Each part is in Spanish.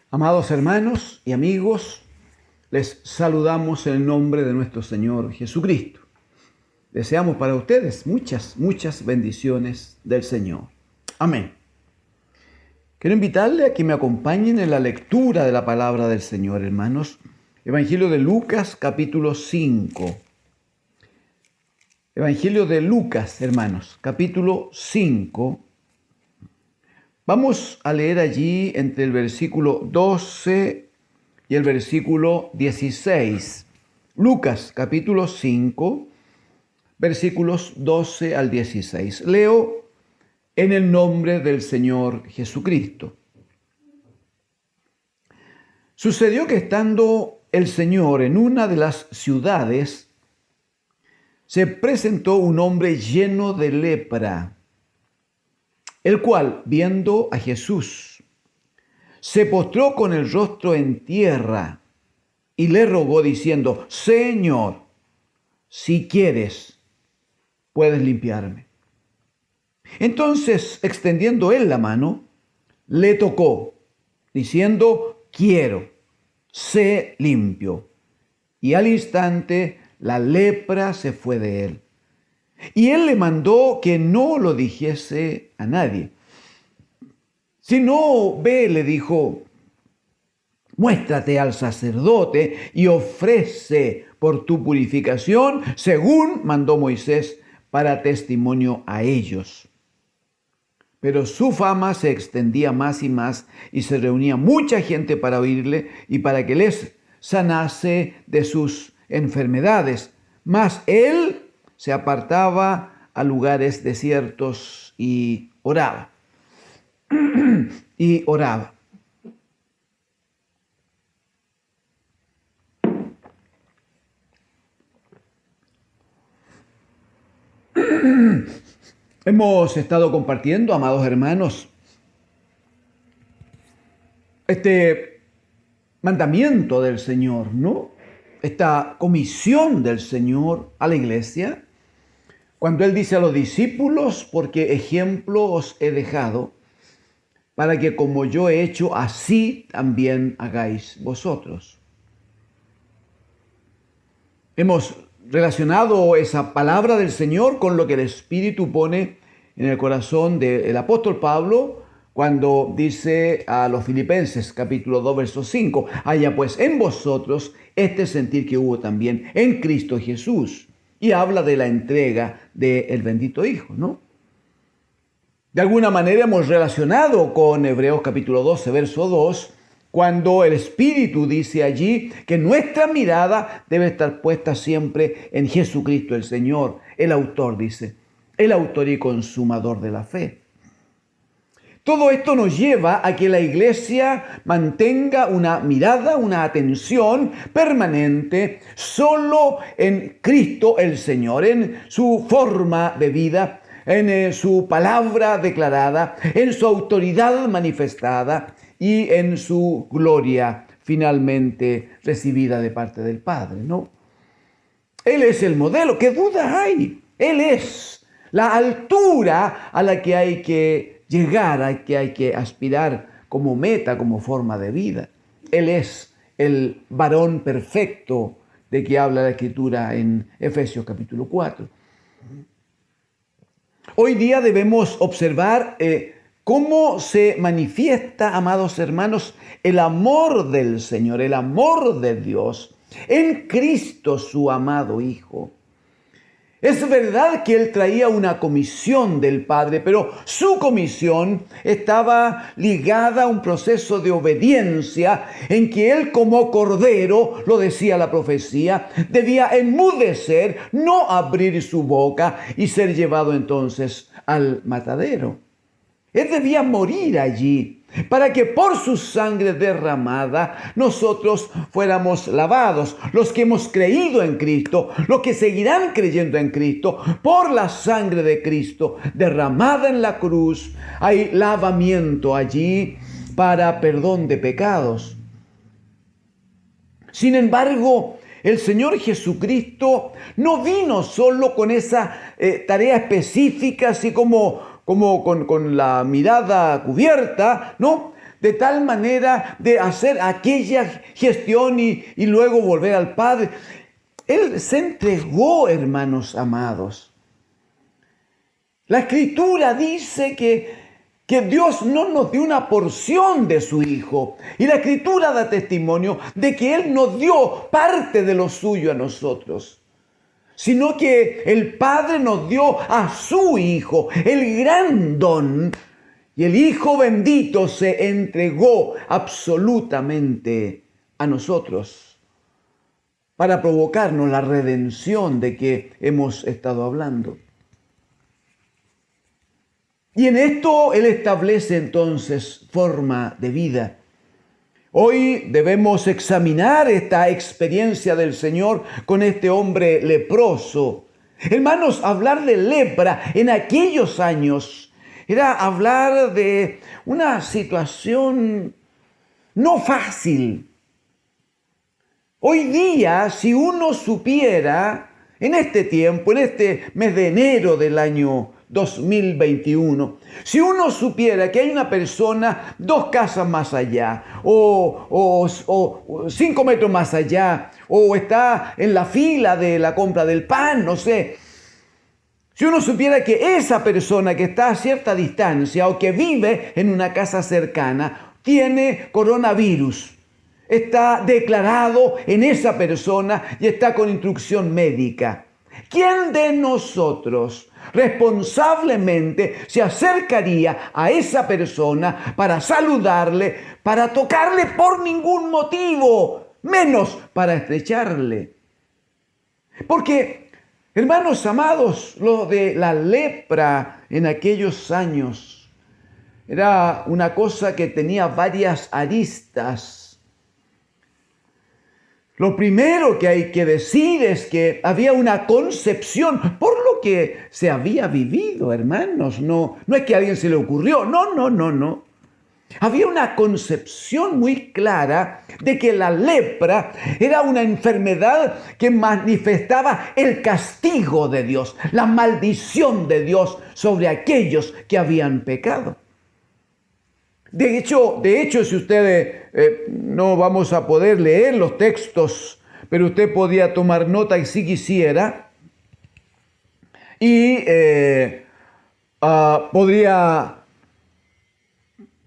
Amados hermanos y amigos, les saludamos en el nombre de nuestro Señor Jesucristo. Deseamos para ustedes muchas bendiciones del Señor. Amén. Quiero invitarle a que me acompañen en la lectura de la palabra del Señor, hermanos. Evangelio de Lucas, capítulo 5. Evangelio de Lucas, hermanos, capítulo 5. Vamos a leer allí entre el versículo 12 y el versículo 16. Lucas, capítulo 5, versículos 12 al 16. Leo en el nombre del Señor Jesucristo. Sucedió que estando el Señor en una de las ciudades, se presentó un hombre lleno de lepra, el cual, viendo a Jesús, se postró con el rostro en tierra y le rogó diciendo: Señor, si quieres, puedes limpiarme. Entonces, extendiendo él la mano, le tocó, diciendo: quiero, sé limpio. Y al instante la lepra se fue de él. Y él le mandó que no lo dijese a nadie. Sino ve, le dijo, muéstrate al sacerdote y ofrece por tu purificación, según mandó Moisés, para testimonio a ellos. Pero su fama se extendía más y más, y se reunía mucha gente para oírle y para que les sanase de sus enfermedades. Mas él se apartaba a lugares desiertos y oraba. Y oraba. Hemos estado compartiendo, amados hermanos, este mandamiento del Señor, ¿no? Esta comisión del Señor a la iglesia, cuando Él dice a los discípulos: porque ejemplo os he dejado, para que como yo he hecho, así también hagáis vosotros. Hemos relacionado esa palabra del Señor con lo que el Espíritu pone en el corazón del apóstol Pablo cuando dice a los Filipenses, capítulo 2, verso 5, haya pues en vosotros este sentir que hubo también en Cristo Jesús. Y habla de la entrega del bendito Hijo, ¿no? De alguna manera hemos relacionado con Hebreos capítulo 12, verso 2, cuando el Espíritu dice allí que nuestra mirada debe estar puesta siempre en Jesucristo el Señor, el autor, dice, el autor y consumador de la fe. Todo esto nos lleva a que la iglesia mantenga una mirada, una atención permanente solo en Cristo el Señor, en su forma de vida, en su palabra declarada, en su autoridad manifestada y en su gloria finalmente recibida de parte del Padre, ¿no? Él es el modelo, ¿qué duda hay? Él es la altura a la que hay que llegar, a que hay que aspirar como meta, como forma de vida. Él es el varón perfecto de que habla la Escritura en Efesios capítulo 4. Hoy día debemos observar cómo se manifiesta, amados hermanos, el amor del Señor, el amor de Dios en Cristo, su amado Hijo. Es verdad que Él traía una comisión del Padre, pero su comisión estaba ligada a un proceso de obediencia en que Él, como cordero, lo decía la profecía, debía enmudecer, no abrir su boca y ser llevado entonces al matadero. Él debía morir allí para que por su sangre derramada nosotros fuéramos lavados. Los que hemos creído en Cristo, los que seguirán creyendo en Cristo, por la sangre de Cristo derramada en la cruz, hay lavamiento allí para perdón de pecados. Sin embargo, el Señor Jesucristo no vino solo con esa tarea específica, así como con la mirada cubierta, ¿no? de tal manera de hacer aquella gestión y luego volver al Padre. Él se entregó, hermanos amados. La Escritura dice que Dios no nos dio una porción de su Hijo. Y la Escritura da testimonio de que Él nos dio parte de lo suyo a nosotros, sino que el Padre nos dio a su Hijo, el gran don. Y el Hijo bendito se entregó absolutamente a nosotros para provocarnos la redención de que hemos estado hablando. Y en esto Él establece entonces forma de vida. Hoy debemos examinar esta experiencia del Señor con este hombre leproso. Hermanos, hablar de lepra en aquellos años era hablar de una situación no fácil. Hoy día, si uno supiera, en este tiempo, en este mes de enero del año 2021, si uno supiera que hay una persona 2 casas más allá, o 5 metros más allá, o está en la fila de la compra del pan, no sé. Si uno supiera que esa persona que está a cierta distancia o que vive en una casa cercana tiene coronavirus, está declarado en esa persona y está con instrucción médica, ¿quién de nosotros responsablemente se acercaría a esa persona para saludarle, para tocarle por ningún motivo, menos para estrecharle? Porque, hermanos amados, lo de la lepra en aquellos años era una cosa que tenía varias aristas. Lo primero que hay que decir es que había una concepción por lo que se había vivido, hermanos. No es que a alguien se le ocurrió. No. Había una concepción muy clara de que la lepra era una enfermedad que manifestaba el castigo de Dios, la maldición de Dios sobre aquellos que habían pecado. De hecho, si ustedes no vamos a poder leer los textos, pero usted podía tomar nota si quisiera, y podría,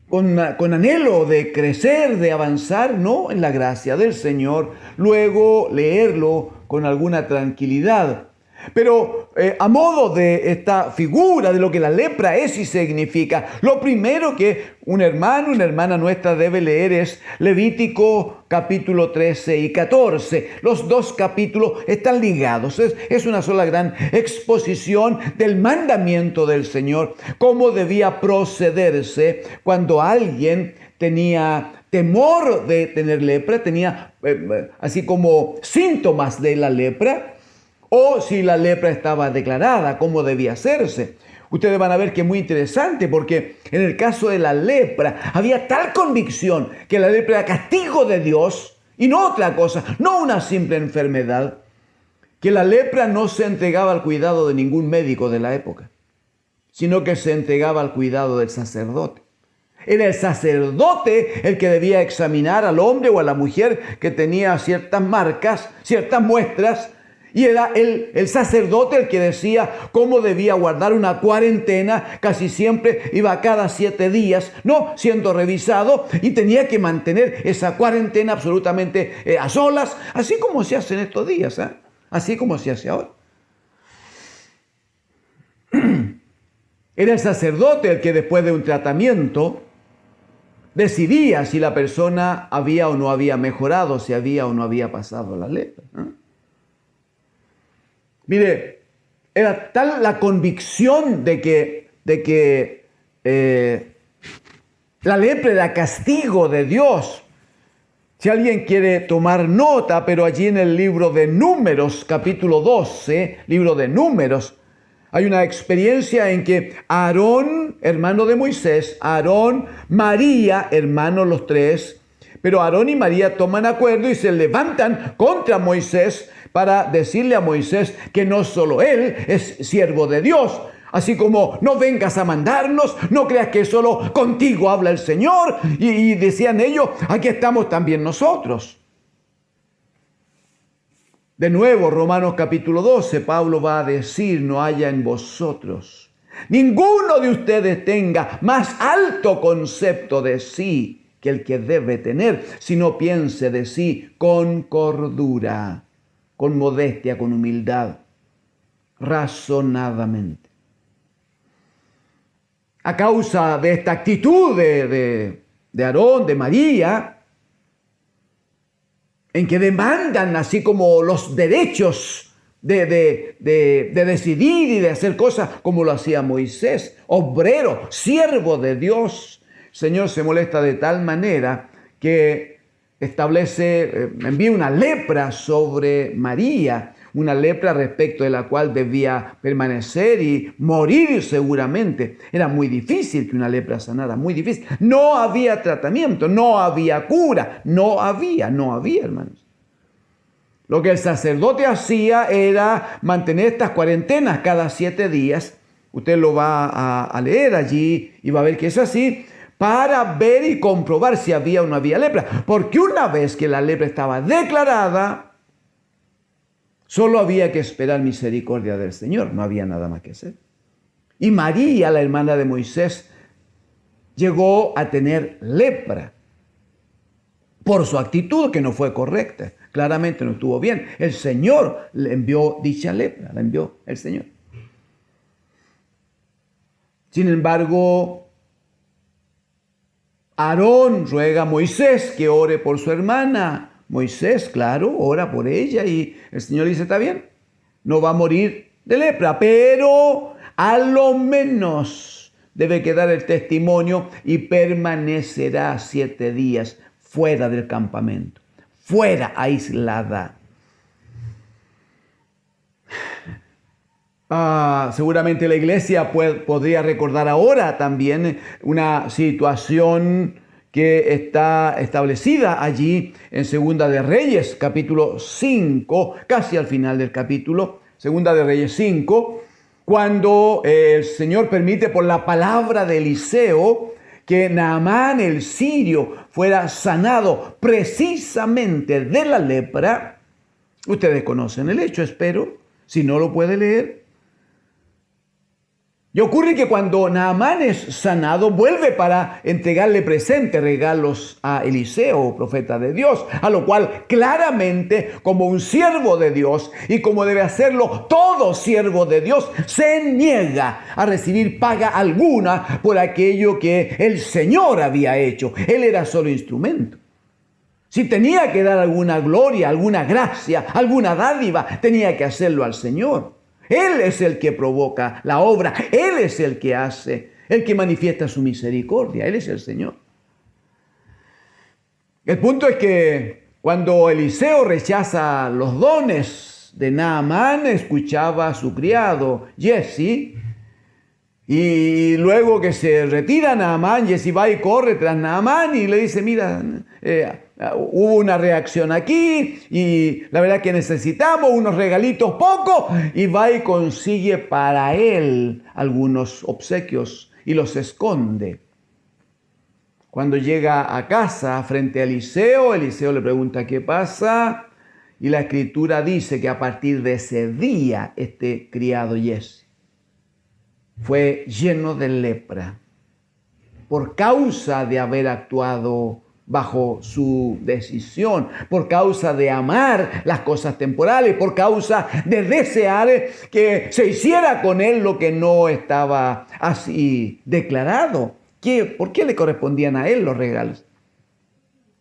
con anhelo de crecer, de avanzar, ¿no?, en la gracia del Señor, luego leerlo con alguna tranquilidad. Pero a modo de esta figura de lo que la lepra es y significa, lo primero que un hermano, una hermana nuestra debe leer es Levítico capítulo 13 y 14. Los 2 capítulos están ligados. Es una sola gran exposición del mandamiento del Señor, cómo debía procederse cuando alguien tenía temor de tener lepra, tenía así como síntomas de la lepra, o si la lepra estaba declarada, cómo debía hacerse. Ustedes van a ver que es muy interesante porque en el caso de la lepra había tal convicción que la lepra era castigo de Dios y no otra cosa, no una simple enfermedad, que la lepra no se entregaba al cuidado de ningún médico de la época, sino que se entregaba al cuidado del sacerdote. Era el sacerdote el que debía examinar al hombre o a la mujer que tenía ciertas marcas, ciertas muestras, y era el sacerdote el que decía cómo debía guardar una cuarentena. Casi siempre iba cada 7 días, ¿no?, siendo revisado, y tenía que mantener esa cuarentena absolutamente a solas, así como se hace en estos días, así como se hace ahora. Era el sacerdote el que después de un tratamiento decidía si la persona había o no había mejorado, si había o no había pasado la lepra. Mire, era tal la convicción de que la lepra era castigo de Dios. Si alguien quiere tomar nota, pero allí en el libro de Números, capítulo 12, libro de Números, hay una experiencia en que Aarón, hermano de Moisés, Aarón, María, hermanos los 3, pero Aarón y María toman acuerdo y se levantan contra Moisés para decirle a Moisés que no solo él es siervo de Dios. Así como no vengas a mandarnos, no creas que solo contigo habla el Señor. Y decían ellos, aquí estamos también nosotros. De nuevo, Romanos capítulo 12, Pablo va a decir, no haya en vosotros ninguno de ustedes tenga más alto concepto de sí que el que debe tener, sino piense de sí con cordura, con modestia, con humildad, razonadamente. A causa de esta actitud de Aarón, de María, en que demandan así como los derechos de decidir y de hacer cosas como lo hacía Moisés, obrero, siervo de Dios. El Señor se molesta de tal manera que envía una lepra sobre María, una lepra respecto de la cual debía permanecer y morir seguramente. Era muy difícil que una lepra sanara, muy difícil. No había tratamiento, no había cura, no había, hermanos. Lo que el sacerdote hacía era mantener estas cuarentenas cada 7 días. Usted lo va a leer allí y va a ver que es así, para ver y comprobar si había o no había lepra. Porque una vez que la lepra estaba declarada, solo había que esperar misericordia del Señor, no había nada más que hacer. Y María, la hermana de Moisés, llegó a tener lepra por su actitud que no fue correcta. Claramente no estuvo bien. El Señor le envió dicha lepra, la envió el Señor. Sin embargo, Aarón ruega a Moisés que ore por su hermana. Moisés, claro, ora por ella y el Señor dice, está bien, no va a morir de lepra, pero a lo menos debe quedar el testimonio y permanecerá 7 días fuera del campamento, fuera, aislada. Seguramente la iglesia podría recordar ahora también una situación que está establecida allí en Segunda de Reyes, capítulo 5, casi al final del capítulo, Segunda de Reyes 5, cuando el Señor permite por la palabra de Eliseo que Naamán el sirio fuera sanado precisamente de la lepra. Ustedes conocen el hecho, espero, si no lo puede leer. Y ocurre que cuando Naamán es sanado, vuelve para entregarle presentes, regalos a Eliseo, profeta de Dios, a lo cual claramente, como un siervo de Dios y como debe hacerlo todo siervo de Dios, se niega a recibir paga alguna por aquello que el Señor había hecho. Él era solo instrumento. Si tenía que dar alguna gloria, alguna gracia, alguna dádiva, tenía que hacerlo al Señor. Él es el que provoca la obra, Él es el que hace, el que manifiesta su misericordia, Él es el Señor. El punto es que cuando Eliseo rechaza los dones de Naamán, escuchaba a su criado Giezi, y luego que se retira Naamán, Giezi va y corre tras Naamán y le dice, mira, hubo una reacción aquí y la verdad que necesitamos unos regalitos pocos, y va y consigue para él algunos obsequios y los esconde. Cuando llega a casa frente a Eliseo, Eliseo le pregunta qué pasa y la escritura dice que a partir de ese día este criado Giezi fue lleno de lepra por causa de haber actuado bajo su decisión, por causa de amar las cosas temporales, por causa de desear que se hiciera con él lo que no estaba así declarado. ¿Por qué le correspondían a él los regalos?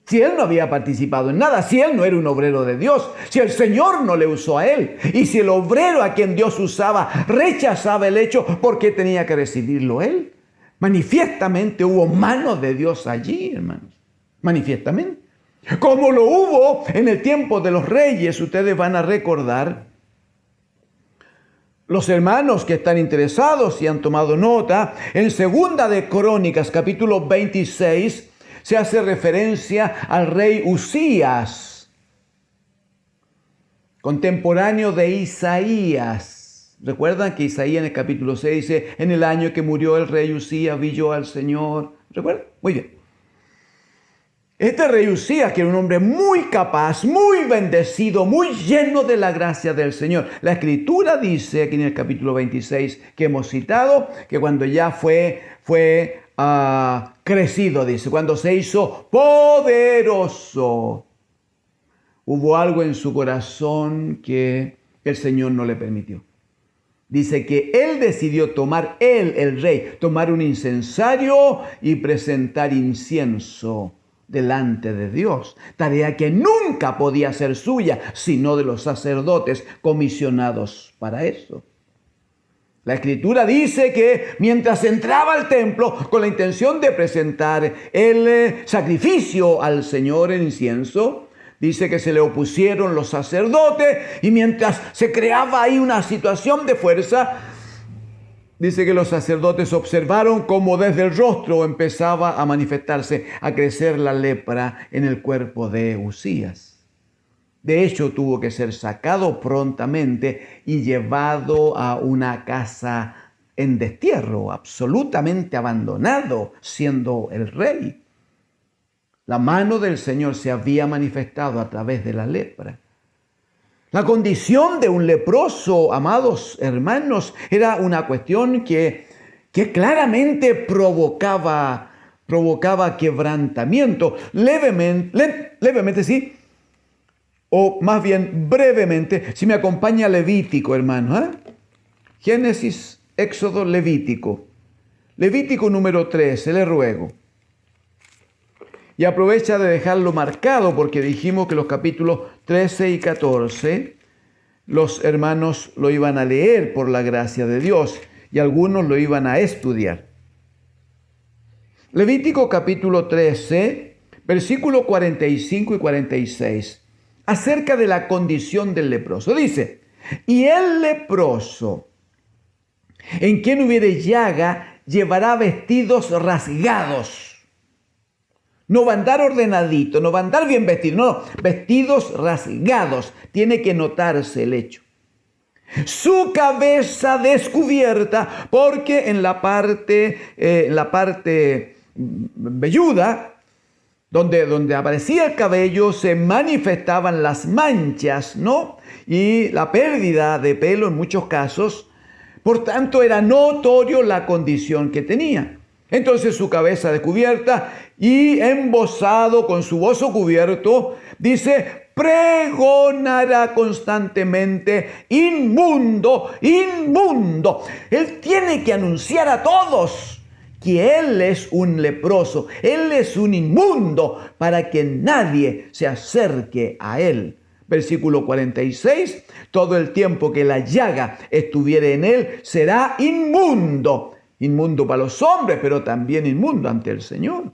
Si él no había participado en nada, si él no era un obrero de Dios, si el Señor no le usó a él, y si el obrero a quien Dios usaba rechazaba el hecho, ¿por qué tenía que recibirlo él? Manifiestamente hubo mano de Dios allí, hermanos. Manifiestamente. Como lo hubo en el tiempo de los reyes, ustedes van a recordar, los hermanos que están interesados y han tomado nota, en Segunda de Crónicas, capítulo 26, se hace referencia al rey Usías, contemporáneo de Isaías. ¿Recuerdan que Isaías en el capítulo 6 dice, en el año que murió el rey Usías vi yo al Señor? ¿Recuerdan? Muy bien. Este rey Usías, que era un hombre muy capaz, muy bendecido, muy lleno de la gracia del Señor. La Escritura dice aquí en el capítulo 26 que hemos citado, que cuando ya fue crecido, dice, cuando se hizo poderoso, hubo algo en su corazón que el Señor no le permitió. Dice que él decidió el rey, tomar un incensario y presentar incienso delante de Dios, tarea que nunca podía ser suya, sino de los sacerdotes comisionados para eso. La Escritura dice que mientras entraba al templo con la intención de presentar el sacrificio al Señor en incienso, dice que se le opusieron los sacerdotes y mientras se creaba ahí una situación de fuerza, dice que los sacerdotes observaron cómo desde el rostro empezaba a manifestarse, a crecer la lepra en el cuerpo de Usías. De hecho, tuvo que ser sacado prontamente y llevado a una casa en destierro, absolutamente abandonado, siendo el rey. La mano del Señor se había manifestado a través de la lepra. La condición de un leproso, amados hermanos, era una cuestión que claramente provocaba quebrantamiento. Levemente, sí. O más bien brevemente, si me acompaña Levítico, hermano. Génesis, Éxodo, Levítico. Levítico número 13, le ruego. Y aprovecha de dejarlo marcado porque dijimos que los capítulos 13 y 14 los hermanos lo iban a leer por la gracia de Dios y algunos lo iban a estudiar. Levítico capítulo 13, versículos 45 y 46, acerca de la condición del leproso. Dice, y el leproso, en quien hubiere llaga, llevará vestidos rasgados. No va a andar ordenadito, no va a andar bien vestido, no, vestidos rasgados. Tiene que notarse el hecho. Su cabeza descubierta, porque en la parte velluda, donde aparecía el cabello, se manifestaban las manchas, ¿no? Y la pérdida de pelo en muchos casos. Por tanto, era notorio la condición que tenía. Entonces su cabeza descubierta y embozado con su bozo cubierto, dice, pregonará constantemente, inmundo, inmundo. Él tiene que anunciar a todos que él es un leproso, él es un inmundo, para que nadie se acerque a él. Versículo 46, todo el tiempo que la llaga estuviere en él será inmundo. Inmundo para los hombres, pero también inmundo ante el Señor.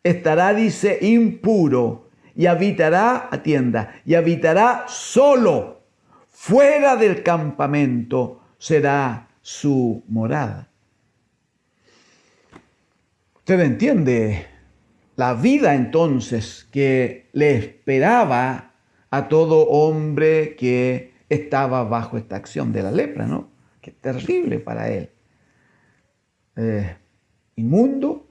Estará, dice, impuro y habitará, atienda, y habitará solo. Fuera del campamento será su morada. ¿Usted entiende la vida entonces que le esperaba a todo hombre que estaba bajo esta acción de la lepra, ¿no? Qué terrible para él. Inmundo,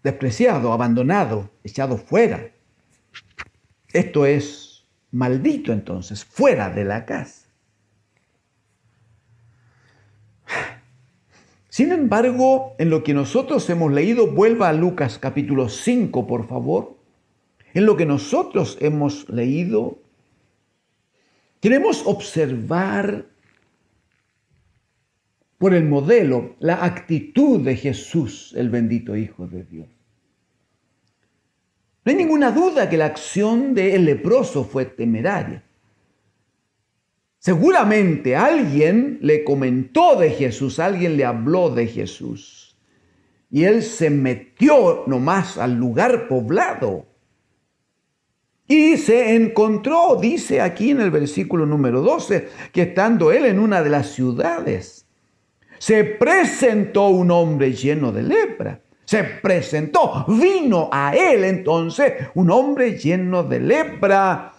despreciado, abandonado, echado fuera. Esto es maldito entonces, fuera de la casa. Sin embargo, en lo que nosotros hemos leído, vuelva a Lucas capítulo 5, por favor. En lo que nosotros hemos leído, queremos observar por el modelo, la actitud de Jesús, el bendito Hijo de Dios. No hay ninguna duda que la acción del leproso fue temeraria. Seguramente alguien le comentó de Jesús, alguien le habló de Jesús. Y él se metió nomás al lugar poblado. Y se encontró, dice aquí en el versículo número 12, que estando él en una de las ciudades, se presentó un hombre lleno de lepra. Se presentó, vino a él entonces un hombre lleno de lepra.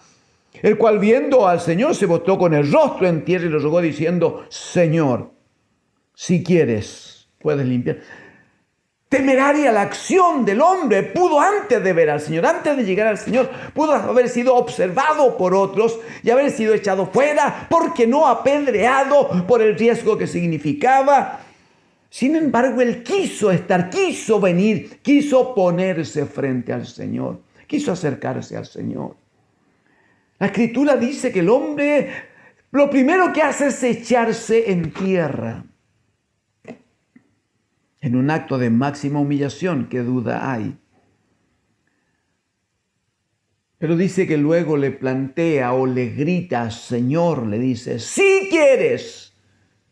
el cual viendo al Señor se postró con el rostro en tierra y le rogó diciendo: Señor, si quieres, puedes limpiar. Temeraria la acción del hombre. Pudo antes de ver al Señor, antes de llegar al Señor, pudo haber sido observado por otros y haber sido echado fuera, porque no apedreado por el riesgo que significaba. Sin embargo, él quiso estar, quiso venir, quiso ponerse frente al Señor, quiso acercarse al Señor. La Escritura dice que el hombre lo primero que hace es echarse en tierra, en un acto de máxima humillación. ¿Qué duda hay? Pero dice que luego le plantea o le grita: Señor, le dice, si quieres,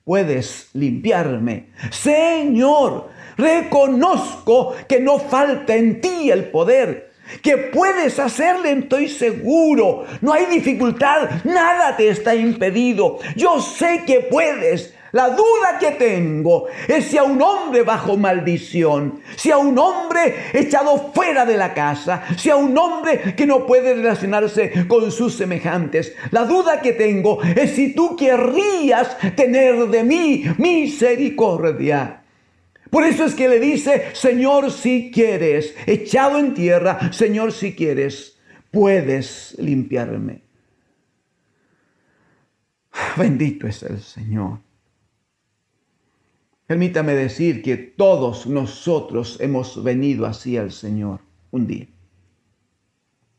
puedes limpiarme. Señor, reconozco que no falta en ti el poder, que puedes hacerle, estoy seguro. No hay dificultad, nada te está impedido. Yo sé que puedes. La duda que tengo es si a un hombre bajo maldición, si a un hombre echado fuera de la casa, si a un hombre que no puede relacionarse con sus semejantes. La duda que tengo es si tú querrías tener de mí misericordia. Por eso es que le dice: Señor, si quieres, echado en tierra, Señor, si quieres, puedes limpiarme. Bendito es el Señor. Permítame decir que todos nosotros hemos venido así al Señor un día.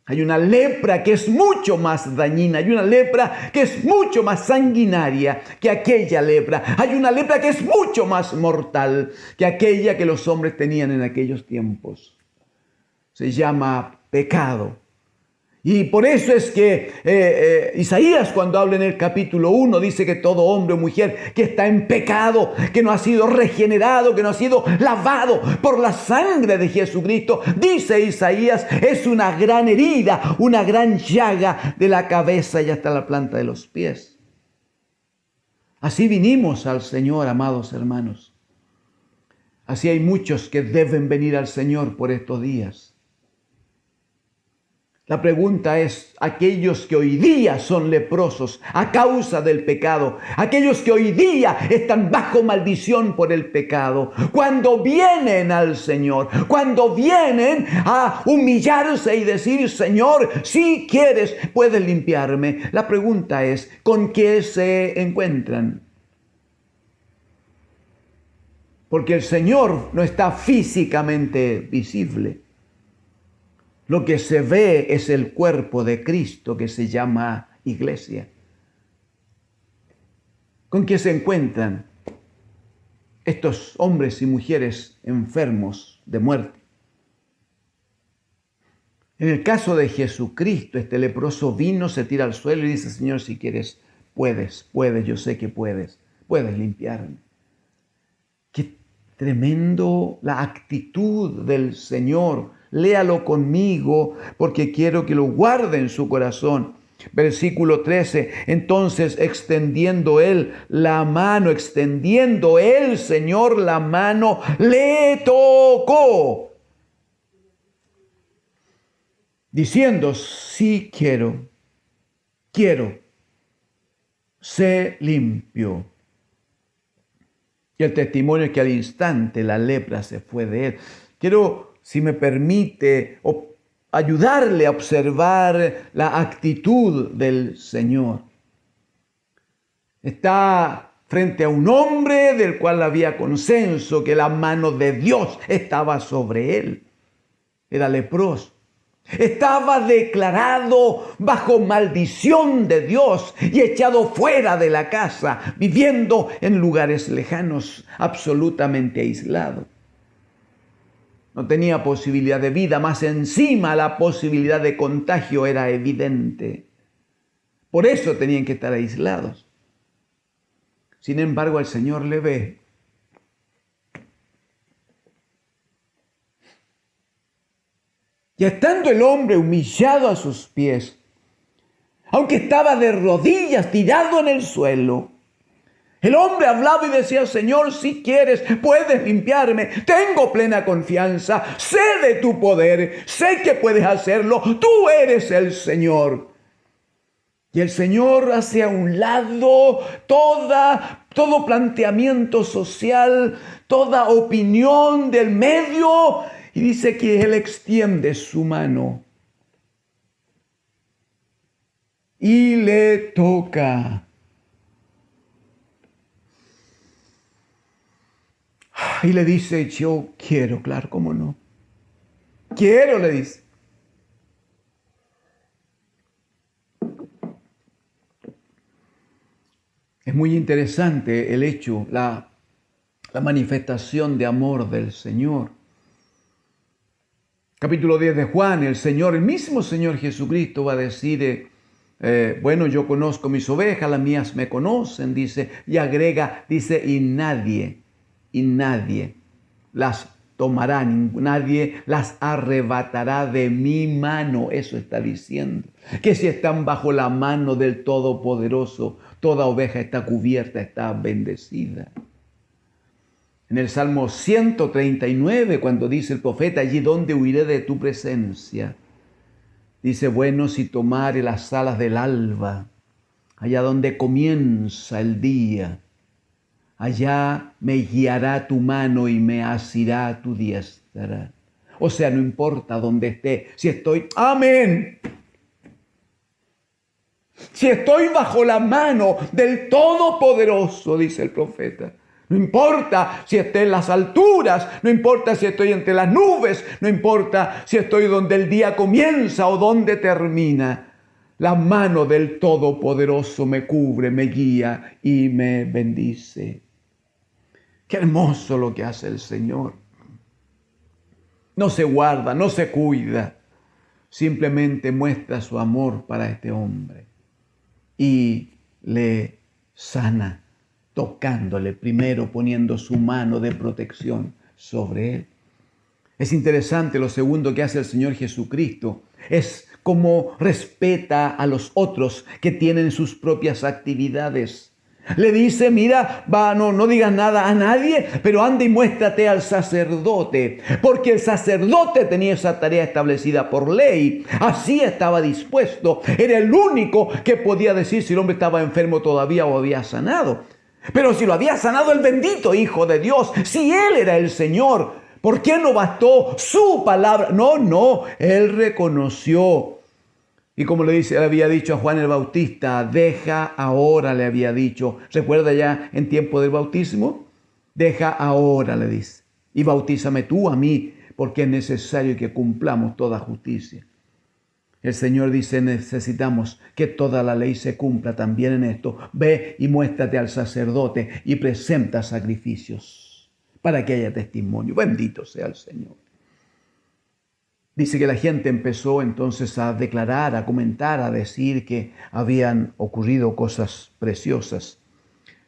Hay una lepra que es mucho más dañina, hay una lepra que es mucho más sanguinaria que aquella lepra. Hay una lepra que es mucho más mortal que aquella que los hombres tenían en aquellos tiempos. Se llama pecado. Y por eso es que Isaías, cuando habla en el capítulo 1, dice que todo hombre o mujer que está en pecado, que no ha sido regenerado, que no ha sido lavado por la sangre de Jesucristo, dice Isaías, es una gran herida, una gran llaga de la cabeza y hasta la planta de los pies. Así vinimos al Señor, amados hermanos. Así hay muchos que deben venir al Señor por estos días. La pregunta es: aquellos que hoy día son leprosos a causa del pecado, aquellos que hoy día están bajo maldición por el pecado, cuando vienen al Señor, cuando vienen a humillarse y decir: Señor, si quieres, puedes limpiarme. La pregunta es: ¿con qué se encuentran? Porque el Señor no está físicamente visible. Lo que se ve es el cuerpo de Cristo, que se llama iglesia. ¿Con qué se encuentran estos hombres y mujeres enfermos de muerte? En el caso de Jesucristo, este leproso vino, se tira al suelo y dice: Señor, si quieres, puedes, yo sé que puedes limpiarme. Qué tremendo la actitud del Señor. Léalo conmigo porque quiero que lo guarde en su corazón. Versículo 13. Entonces, extendiendo el Señor la mano, le tocó, diciendo: sí, quiero, sé limpio. Y el testimonio es que al instante la lepra se fue de él. Quiero, si me permite, ayudarle a observar la actitud del Señor. Está frente a un hombre del cual había consenso que la mano de Dios estaba sobre él. Era leproso. Estaba declarado bajo maldición de Dios y echado fuera de la casa, viviendo en lugares lejanos, absolutamente aislado. No tenía posibilidad de vida, más encima la posibilidad de contagio era evidente. Por eso tenían que estar aislados. Sin embargo, el Señor le ve. Y estando el hombre humillado a sus pies, aunque estaba de rodillas tirado en el suelo, el hombre hablaba y decía: Señor, si quieres, puedes limpiarme. Tengo plena confianza. Sé de tu poder. Sé que puedes hacerlo. Tú eres el Señor. Y el Señor hace a un lado todo planteamiento social, toda opinión del medio, y dice que Él extiende su mano y le toca. Y le dice, yo quiero, claro, ¿cómo no? Quiero, le dice. Es muy interesante el hecho, la manifestación de amor del Señor. Capítulo 10 de Juan, el mismo Señor Jesucristo va a decir, bueno, yo conozco mis ovejas, las mías me conocen, dice, y agrega, dice, y nadie las tomará, nadie las arrebatará de mi mano. Eso está diciendo, que si están bajo la mano del Todopoderoso, toda oveja está cubierta, está bendecida. En el Salmo 139, cuando dice el profeta, allí donde huiré de tu presencia, dice, bueno, si tomare las alas del alba, allá donde comienza el día, allá me guiará tu mano y me asirá tu diestra. O sea, no importa dónde esté, si estoy, amén, si estoy bajo la mano del Todopoderoso, dice el profeta. No importa si estoy en las alturas, no importa si estoy entre las nubes, no importa si estoy donde el día comienza o donde termina. La mano del Todopoderoso me cubre, me guía y me bendice. Qué hermoso lo que hace el Señor. No se guarda, no se cuida, simplemente muestra su amor para este hombre y le sana, tocándole primero, poniendo su mano de protección sobre él. Es interesante lo segundo que hace el Señor Jesucristo. Es como respeta a los otros que tienen sus propias actividades. Le dice, mira, no digas nada a nadie, pero anda y muéstrate al sacerdote. Porque el sacerdote tenía esa tarea establecida por ley. Así estaba dispuesto. Era el único que podía decir si el hombre estaba enfermo todavía o había sanado. Pero si lo había sanado el bendito Hijo de Dios, si Él era el Señor, ¿por qué no bastó su palabra? No, Él reconoció. Y como le había dicho a Juan el Bautista, deja ahora, le había dicho. ¿Recuerda ya en tiempo del bautismo? Deja ahora, le dice. Y bautízame tú a mí, porque es necesario que cumplamos toda justicia. El Señor dice, necesitamos que toda la ley se cumpla también en esto. Ve y muéstrate al sacerdote y presenta sacrificios para que haya testimonio. Bendito sea el Señor. Dice que la gente empezó entonces a declarar, a comentar, a decir que habían ocurrido cosas preciosas.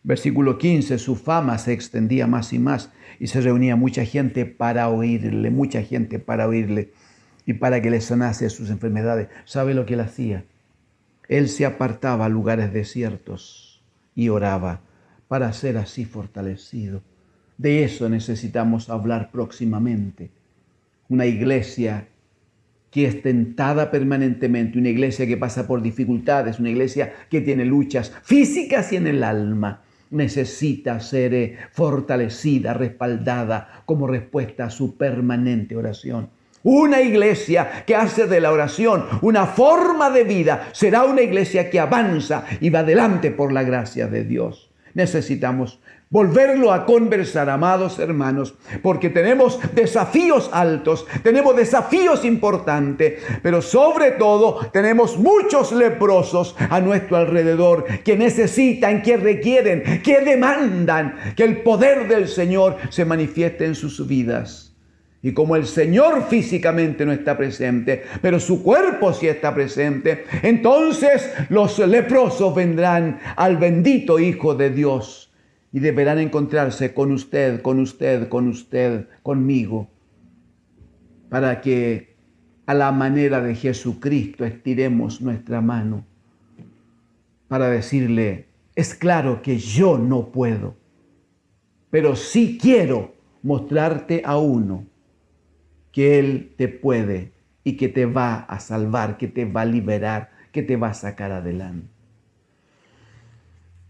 Versículo 15, su fama se extendía más y más y se reunía mucha gente para oírle y para que le sanase sus enfermedades. ¿Sabe lo que él hacía? Él se apartaba a lugares desiertos y oraba para ser así fortalecido. De eso necesitamos hablar próximamente. Una iglesia que es tentada permanentemente, una iglesia que pasa por dificultades, una iglesia que tiene luchas físicas y en el alma, necesita ser fortalecida, respaldada como respuesta a su permanente oración. Una iglesia que hace de la oración una forma de vida será una iglesia que avanza y va adelante por la gracia de Dios. Necesitamos volverlo a conversar, amados hermanos, porque tenemos desafíos altos, tenemos desafíos importantes, pero sobre todo tenemos muchos leprosos a nuestro alrededor que necesitan, que requieren, que demandan que el poder del Señor se manifieste en sus vidas. Y como el Señor físicamente no está presente, pero su cuerpo sí está presente, entonces los leprosos vendrán al bendito Hijo de Dios y deberán encontrarse con usted, conmigo, para que a la manera de Jesucristo estiremos nuestra mano para decirle, es claro que yo no puedo, pero sí quiero mostrarte a uno que Él te puede y que te va a salvar, que te va a liberar, que te va a sacar adelante.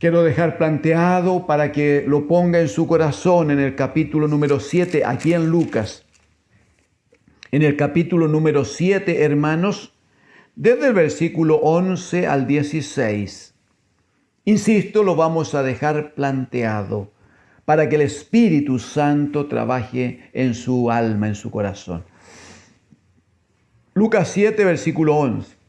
quiero dejar planteado para que lo ponga en su corazón en el capítulo número 7, aquí en Lucas. En el capítulo número 7, hermanos, desde el versículo 11 al 16. Insisto, lo vamos a dejar planteado para que el Espíritu Santo trabaje en su alma, en su corazón. Lucas 7, versículo 11.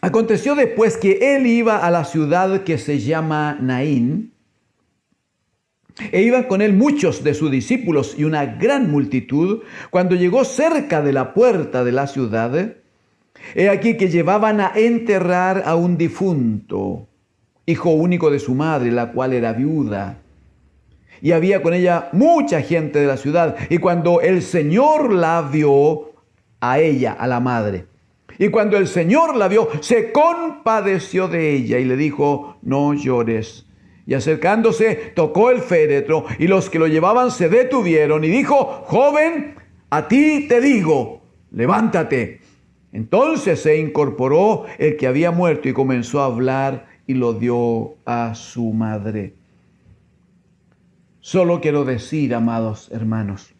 Aconteció después que él iba a la ciudad que se llama Naín, e iban con él muchos de sus discípulos y una gran multitud. Cuando llegó cerca de la puerta de la ciudad, he aquí que llevaban a enterrar a un difunto, hijo único de su madre, la cual era viuda. Y había con ella mucha gente de la ciudad. Y cuando el Señor la vio, a ella, a la madre, y cuando el Señor la vio, se compadeció de ella y le dijo: no llores. Y acercándose, tocó el féretro, y los que lo llevaban se detuvieron, y dijo: joven, a ti te digo, levántate. Entonces se incorporó el que había muerto y comenzó a hablar, y lo dio a su madre. Solo quiero decir, amados hermanos,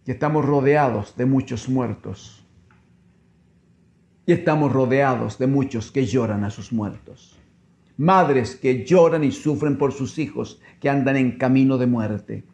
que estamos rodeados de muchos muertos. Y estamos rodeados de muchos que lloran a sus muertos. Madres que lloran y sufren por sus hijos que andan en camino de muerte.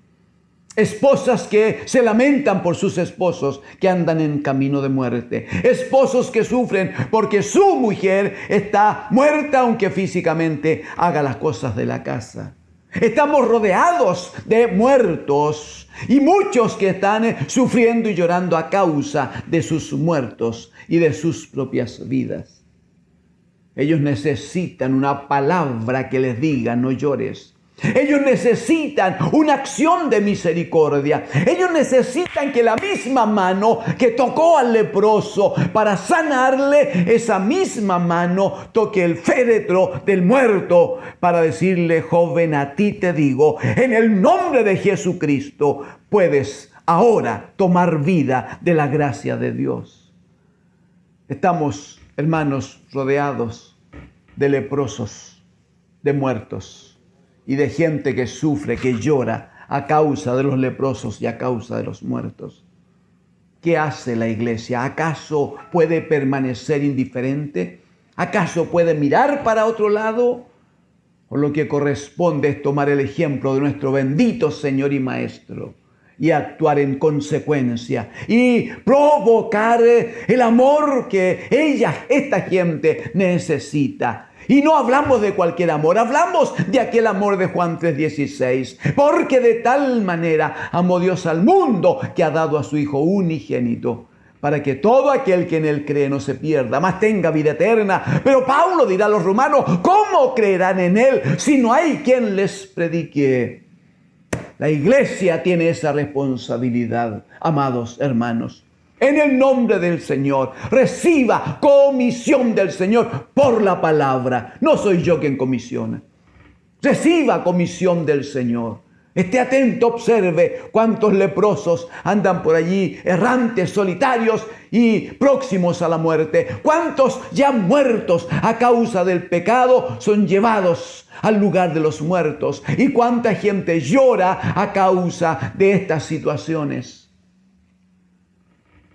Esposas que se lamentan por sus esposos que andan en camino de muerte. Esposos que sufren porque su mujer está muerta aunque físicamente haga las cosas de la casa. Estamos rodeados de muertos y muchos que están sufriendo y llorando a causa de sus muertos y de sus propias vidas. Ellos necesitan una palabra que les diga: no llores. Ellos necesitan una acción de misericordia. Ellos necesitan que la misma mano que tocó al leproso para sanarle, esa misma mano toque el féretro del muerto para decirle: joven, a ti te digo, en el nombre de Jesucristo puedes ahora tomar vida de la gracia de Dios. Estamos, hermanos, rodeados de leprosos, de muertos y de gente que sufre, que llora a causa de los leprosos y a causa de los muertos. ¿Qué hace la iglesia? ¿Acaso puede permanecer indiferente? ¿Acaso puede mirar para otro lado? O lo que corresponde es tomar el ejemplo de nuestro bendito Señor y Maestro y actuar en consecuencia y provocar el amor que esta gente necesita. Y no hablamos de cualquier amor, hablamos de aquel amor de Juan 3:16. Porque de tal manera amó Dios al mundo que ha dado a su Hijo unigénito, para que todo aquel que en él cree no se pierda, mas tenga vida eterna. Pero Pablo dirá a los romanos: ¿cómo creerán en él si no hay quien les predique? La iglesia tiene esa responsabilidad, amados hermanos. En el nombre del Señor, reciba comisión del Señor por la palabra. No soy yo quien comisiona. Reciba comisión del Señor. Esté atento, observe cuántos leprosos andan por allí, errantes, solitarios y próximos a la muerte. Cuántos ya muertos a causa del pecado son llevados al lugar de los muertos. Y cuánta gente llora a causa de estas situaciones.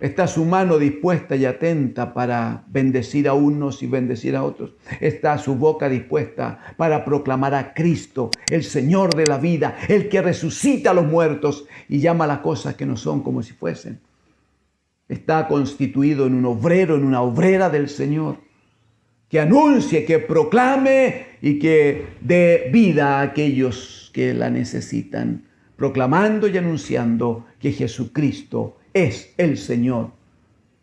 Está su mano dispuesta y atenta para bendecir a unos y bendecir a otros. Está su boca dispuesta para proclamar a Cristo, el Señor de la vida, el que resucita a los muertos y llama a las cosas que no son como si fuesen. Está constituido en un obrero, en una obrera del Señor, que anuncie, que proclame y que dé vida a aquellos que la necesitan, proclamando y anunciando que Jesucristo es el Señor,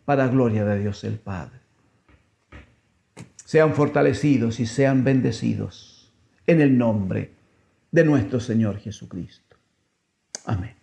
para gloria de Dios el Padre. Sean fortalecidos y sean bendecidos en el nombre de nuestro Señor Jesucristo. Amén.